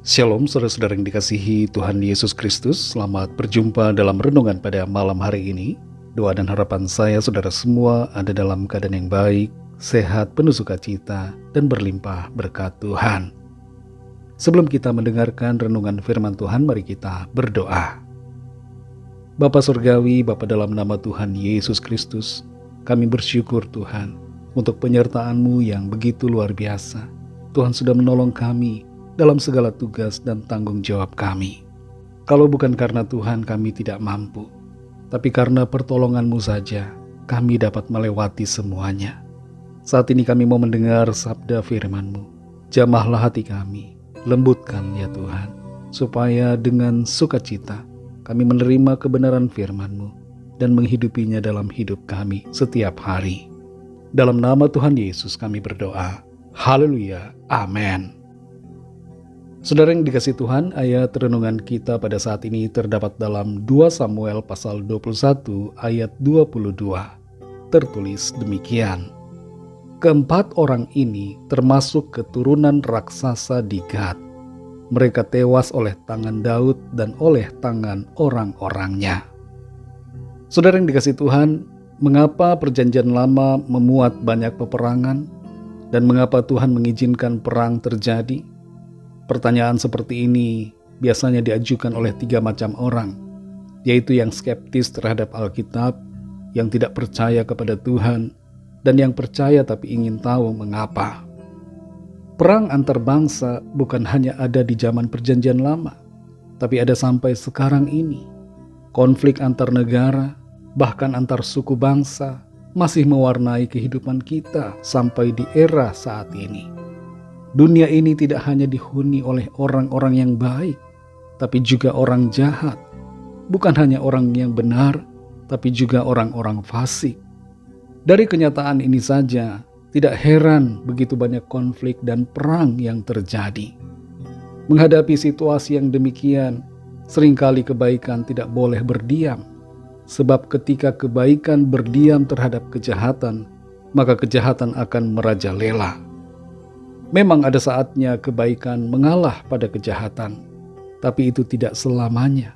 Shalom saudara-saudara yang dikasihi Tuhan Yesus Kristus. Selamat berjumpa dalam renungan pada malam hari ini. Doa dan harapan saya saudara semua ada dalam keadaan yang baik, sehat, penuh sukacita, dan berlimpah berkat Tuhan. Sebelum kita mendengarkan renungan firman Tuhan, mari kita berdoa. Bapa Surgawi, Bapa dalam nama Tuhan Yesus Kristus, kami bersyukur Tuhan untuk penyertaan-Mu yang begitu luar biasa. Tuhan sudah menolong kami dalam segala tugas dan tanggung jawab kami. Kalau bukan karena Tuhan, kami tidak mampu. Tapi karena pertolongan-Mu saja, kami dapat melewati semuanya. Saat ini kami mau mendengar sabda firman-Mu. Jamahlah hati kami, lembutkan ya Tuhan, supaya dengan sukacita kami menerima kebenaran firman-Mu dan menghidupinya dalam hidup kami setiap hari. Dalam nama Tuhan Yesus kami berdoa. Haleluya. Amin. Saudara yang dikasihi Tuhan, ayat renungan kita pada saat ini terdapat dalam 2 Samuel pasal 21 ayat 22. Tertulis demikian. Keempat orang ini termasuk keturunan raksasa di Gad. Mereka tewas oleh tangan Daud dan oleh tangan orang-orangnya. Saudara yang dikasihi Tuhan, mengapa perjanjian lama memuat banyak peperangan dan mengapa Tuhan mengizinkan perang terjadi? Pertanyaan seperti ini biasanya diajukan oleh 3 macam orang, yaitu yang skeptis terhadap Alkitab, yang tidak percaya kepada Tuhan, dan yang percaya tapi ingin tahu mengapa. Perang antar bangsa bukan hanya ada di zaman perjanjian lama, tapi ada sampai sekarang ini. Konflik antar negara, bahkan antar suku bangsa, masih mewarnai kehidupan kita sampai di era saat ini. Dunia ini tidak hanya dihuni oleh orang-orang yang baik, tapi juga orang jahat. Bukan hanya orang yang benar, tapi juga orang-orang fasik. Dari kenyataan ini saja, tidak heran begitu banyak konflik dan perang yang terjadi. Menghadapi situasi yang demikian, seringkali kebaikan tidak boleh berdiam. Sebab ketika kebaikan berdiam terhadap kejahatan, maka kejahatan akan merajalela. Memang ada saatnya kebaikan mengalah pada kejahatan, tapi itu tidak selamanya.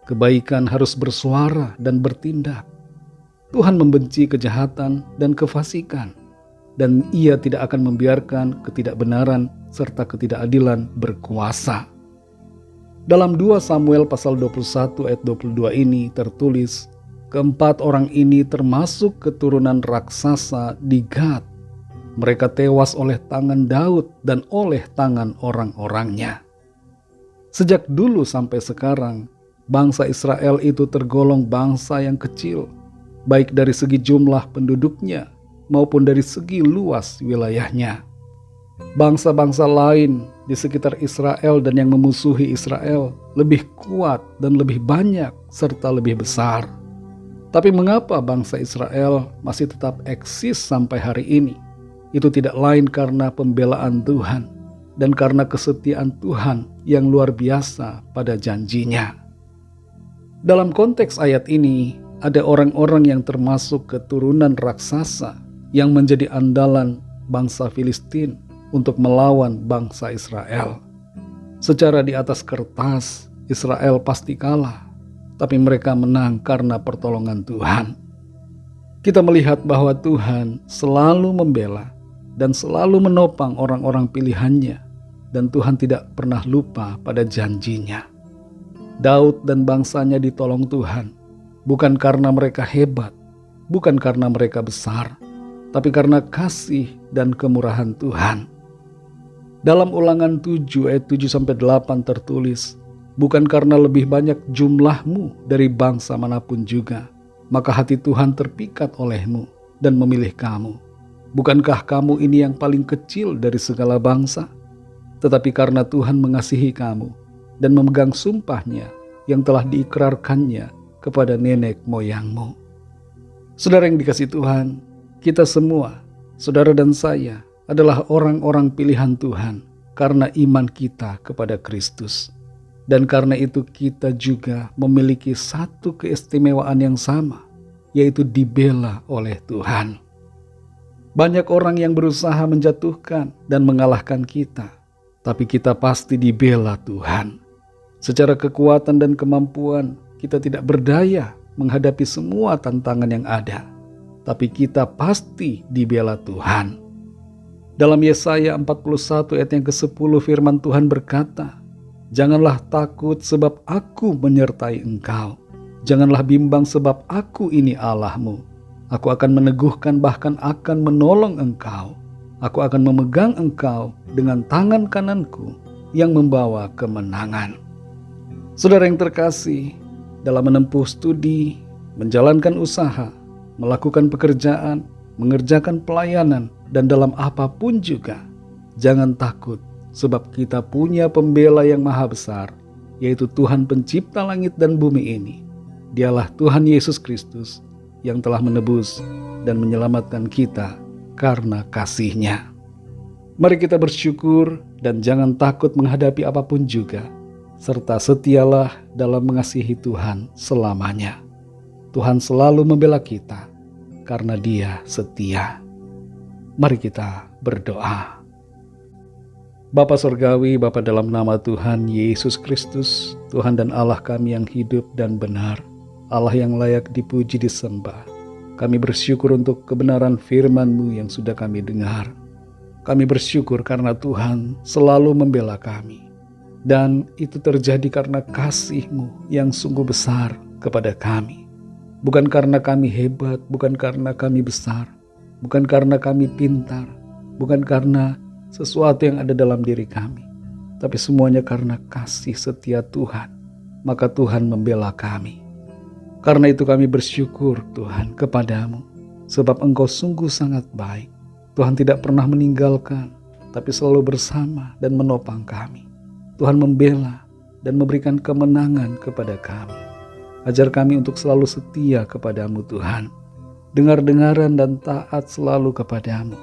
Kebaikan harus bersuara dan bertindak. Tuhan membenci kejahatan dan kefasikan, dan Ia tidak akan membiarkan ketidakbenaran serta ketidakadilan berkuasa. Dalam 2 Samuel pasal 21 ayat 22 ini tertulis, keempat orang ini termasuk keturunan raksasa di Gad. Mereka tewas oleh tangan Daud dan oleh tangan orang-orangnya. Sejak dulu sampai sekarang, bangsa Israel itu tergolong bangsa yang kecil, baik dari segi jumlah penduduknya maupun dari segi luas wilayahnya. Bangsa-bangsa lain di sekitar Israel dan yang memusuhi Israel lebih kuat dan lebih banyak serta lebih besar. Tapi mengapa bangsa Israel masih tetap eksis sampai hari ini? Itu tidak lain karena pembelaan Tuhan dan karena kesetiaan Tuhan yang luar biasa pada janjinya. Dalam konteks ayat ini, ada orang-orang yang termasuk keturunan raksasa yang menjadi andalan bangsa Filistin untuk melawan bangsa Israel. Secara di atas kertas, Israel pasti kalah, tapi mereka menang karena pertolongan Tuhan. Kita melihat bahwa Tuhan selalu membela dan selalu menopang orang-orang pilihannya, dan Tuhan tidak pernah lupa pada janjinya. Daud dan bangsanya ditolong Tuhan, bukan karena mereka hebat, bukan karena mereka besar, tapi karena kasih dan kemurahan Tuhan. Dalam Ulangan 7 ayat 7-8 tertulis, bukan karena lebih banyak jumlahmu dari bangsa manapun juga, maka hati Tuhan terpikat olehmu dan memilih kamu. Bukankah kamu ini yang paling kecil dari segala bangsa? Tetapi karena Tuhan mengasihi kamu dan memegang sumpahnya yang telah diikrarkannya kepada nenek moyangmu. Saudara yang dikasihi Tuhan, kita semua, saudara dan saya, adalah orang-orang pilihan Tuhan karena iman kita kepada Kristus. Dan karena itu kita juga memiliki satu keistimewaan yang sama, yaitu dibela oleh Tuhan. Banyak orang yang berusaha menjatuhkan dan mengalahkan kita. tapi kita pasti dibela Tuhan. Secara kekuatan dan kemampuan, kita tidak berdaya menghadapi semua tantangan yang ada, tapi kita pasti dibela Tuhan. Dalam Yesaya 41 ayat yang ke-10 firman Tuhan berkata, "Janganlah takut sebab aku menyertai engkau. Janganlah bimbang sebab aku ini Allahmu. Aku akan meneguhkan bahkan akan menolong engkau. Aku akan memegang engkau dengan tangan kananku yang membawa kemenangan." Saudara yang terkasih, dalam menempuh studi, menjalankan usaha, melakukan pekerjaan, mengerjakan pelayanan, dan dalam apapun juga, jangan takut sebab kita punya pembela yang maha besar, yaitu Tuhan pencipta langit dan bumi ini. Dialah Tuhan Yesus Kristus yang telah menebus dan menyelamatkan kita karena kasih-Nya. Mari kita bersyukur dan jangan takut menghadapi apapun juga, serta setialah dalam mengasihi Tuhan selamanya. Tuhan selalu membela kita karena Dia setia. Mari kita berdoa. Bapa Surgawi, Bapa dalam nama Tuhan Yesus Kristus, Tuhan dan Allah kami yang hidup dan benar, Allah yang layak dipuji disembah. Kami bersyukur untuk kebenaran firman-Mu yang sudah kami dengar. Kami bersyukur karena Tuhan selalu membela kami. Dan itu terjadi karena kasih-Mu yang sungguh besar kepada kami. Bukan karena kami hebat, bukan karena kami besar, bukan karena kami pintar, bukan karena sesuatu yang ada dalam diri kami, tapi semuanya karena kasih setia Tuhan. Maka Tuhan membela kami. Karena itu kami bersyukur Tuhan kepadamu, sebab Engkau sungguh sangat baik. Tuhan tidak pernah meninggalkan, tapi selalu bersama dan menopang kami. Tuhan membela dan memberikan kemenangan kepada kami. Ajar kami untuk selalu setia kepadamu Tuhan, dengar-dengaran dan taat selalu kepadamu,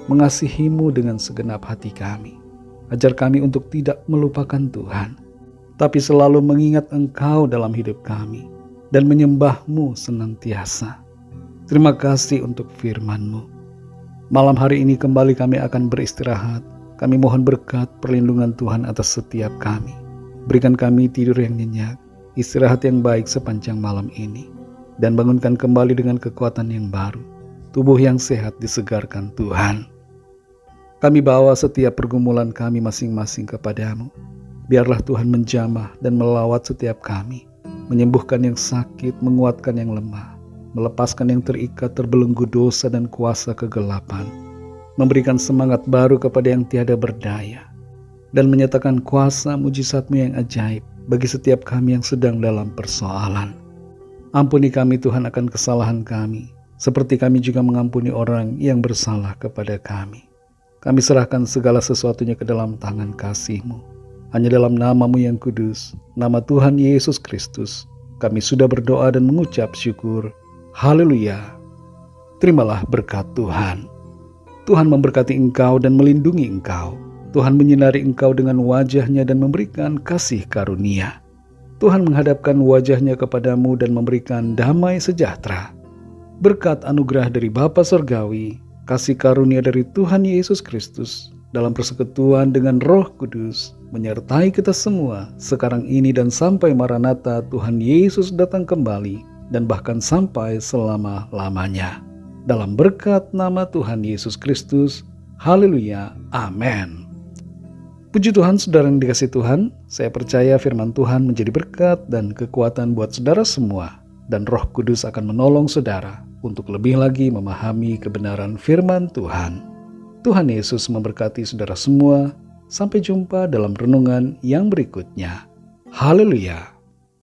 mengasihimu dengan segenap hati kami. Ajar kami untuk tidak melupakan Tuhan, tapi selalu mengingat Engkau dalam hidup kami dan menyembah-Mu senantiasa. Terima kasih untuk firman-Mu. Malam hari ini kembali kami akan beristirahat. Kami mohon berkat perlindungan Tuhan atas setiap kami. Berikan kami tidur yang nyenyak, istirahat yang baik sepanjang malam ini, dan bangunkan kembali dengan kekuatan yang baru. Tubuh yang sehat disegarkan Tuhan. Kami bawa setiap pergumulan kami masing-masing kepadamu. Biarlah Tuhan menjamah dan melawat setiap kami, menyembuhkan yang sakit, menguatkan yang lemah, melepaskan yang terikat terbelenggu dosa dan kuasa kegelapan, memberikan semangat baru kepada yang tiada berdaya, dan menyatakan kuasa mujizat-Mu yang ajaib bagi setiap kami yang sedang dalam persoalan. Ampuni kami Tuhan akan kesalahan kami, seperti kami juga mengampuni orang yang bersalah kepada kami. Kami serahkan segala sesuatunya ke dalam tangan kasih-Mu. Hanya dalam nama-Mu yang kudus, nama Tuhan Yesus Kristus, kami sudah berdoa dan mengucap syukur. Haleluya. Terimalah berkat Tuhan. Tuhan memberkati engkau dan melindungi engkau. Tuhan menyinari engkau dengan wajah-Nya dan memberikan kasih karunia. Tuhan menghadapkan wajah-Nya kepadamu dan memberikan damai sejahtera. Berkat anugerah dari Bapa Surgawi, kasih karunia dari Tuhan Yesus Kristus, dalam persekutuan dengan Roh Kudus, menyertai kita semua sekarang ini dan sampai Maranatha Tuhan Yesus datang kembali, dan bahkan sampai selama-lamanya. Dalam berkat nama Tuhan Yesus Kristus, haleluya, amin. Puji Tuhan, saudara yang dikasihi Tuhan, saya percaya firman Tuhan menjadi berkat dan kekuatan buat saudara semua, dan Roh Kudus akan menolong saudara untuk lebih lagi memahami kebenaran firman Tuhan. Tuhan Yesus memberkati saudara semua. Sampai jumpa dalam renungan yang berikutnya. Haleluya.